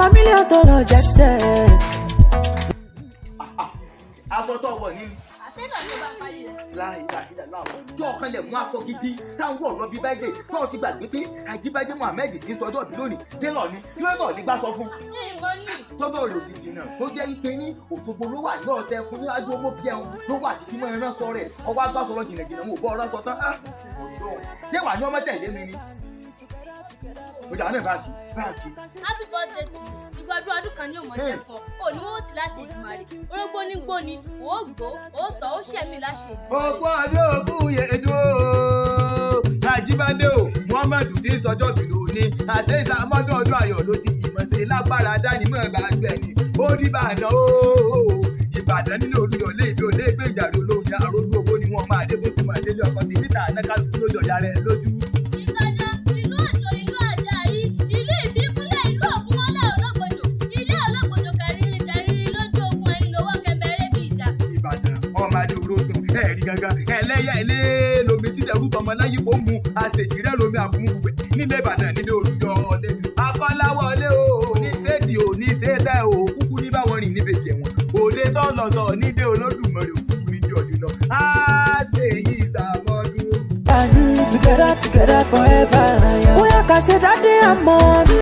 $1 million tó lọ jẹ́sẹ̀. Àtọ̀tọ̀ wọ̀ ní. Àtẹ́lọ̀ ló bá parí rẹ̀. Láìláìlá láwọn tó ọ̀kan lẹ̀ mú afọ gidi táwọn wọ̀ lọ bí báyìí tó ti gbàgbé pé Àjíbádé Mohammed ti ń sọjọ́ bí lónìí tẹ́lọ̀ ni kí ló tọ̀ ní gbà sọ fún. Ìmọ̀ ní. Tọ́jọ́ rẹ̀ ò sì jìnnà tó jẹ́ wípé ní Òṣogbo ló wà ní ọ̀tẹ̀ fún níwájú ọmọ bí ẹun ló wà títí mọ́ ẹran sọ rẹ̀ ọwọ́ agbásọ̀rọ̀ jìnnàjìnnà mo bọ́ ọ̀rọ̀ sọ tán. Ṣé wà ní ọmọ tẹ̀lé mi ni? Ọjà náà báàkì. Happy birthday to you. Ìgbàdùn ọdún kan ní òmò jẹ fọ. Òní wọn ò ti láṣẹ Èdùmàrè. Orógbó ní gbóni, ó gbó, ó tọ́, ó ṣẹ̀mí láṣẹ Èdùmàrè. Ògbó ọdún ògùn yèdò. Àjíbádé o, Mohammed ti sọjọ́ bí lónìí. Àṣẹ ìsàmọ́dún ọdún ayọ̀ ló sì ìmọ̀ṣẹ́ lágbára dánimọ̀ gbàgbẹ́ ni. Ó rí Ìbàdàn o. Ìbàdàn nínú Olúyọ̀lé ìbí olé gbé ìjàre olóhùn àròlú owó ni wọ́n máa dé bó sì máa délé ọkọ̀ sí níta ànákàlùkù lójó ìyá rẹ̀ lójú. Ìbàdàn, ìlú Òjò, ìlú Àjàyí, ìlú Ìbíkúnlẹ̀, ìlú Ògúnmọ́lá Ológbòdò, ilé Ológbòdò kẹrìnrì lójú ogun ẹ̀yìn lówó kẹbẹrẹ bí ìjà. Ìbàdàn ọmọ adé orósùn ẹ̀rí gangan ẹlẹ́yà ilé lomi tí dẹrú tọmọ láyé kó mu àṣejìrẹ́ lomi àbúmùwẹ̀ nílé Ìbàdàn nílé Olúyọ̀lé Akọ́láwọlé o ní séètì ò ní séètẹ̀ o kúkú ní báwọn rìn níbi ìjẹ̀wọ̀n òde tọ́lọ̀tọ̀ nídé Olódùmarè òkúkú ní ọdún lọ á ṣe yí ìsàmọ́dún. And together forever. Bóyá ká ṣe dáadé àmọ́.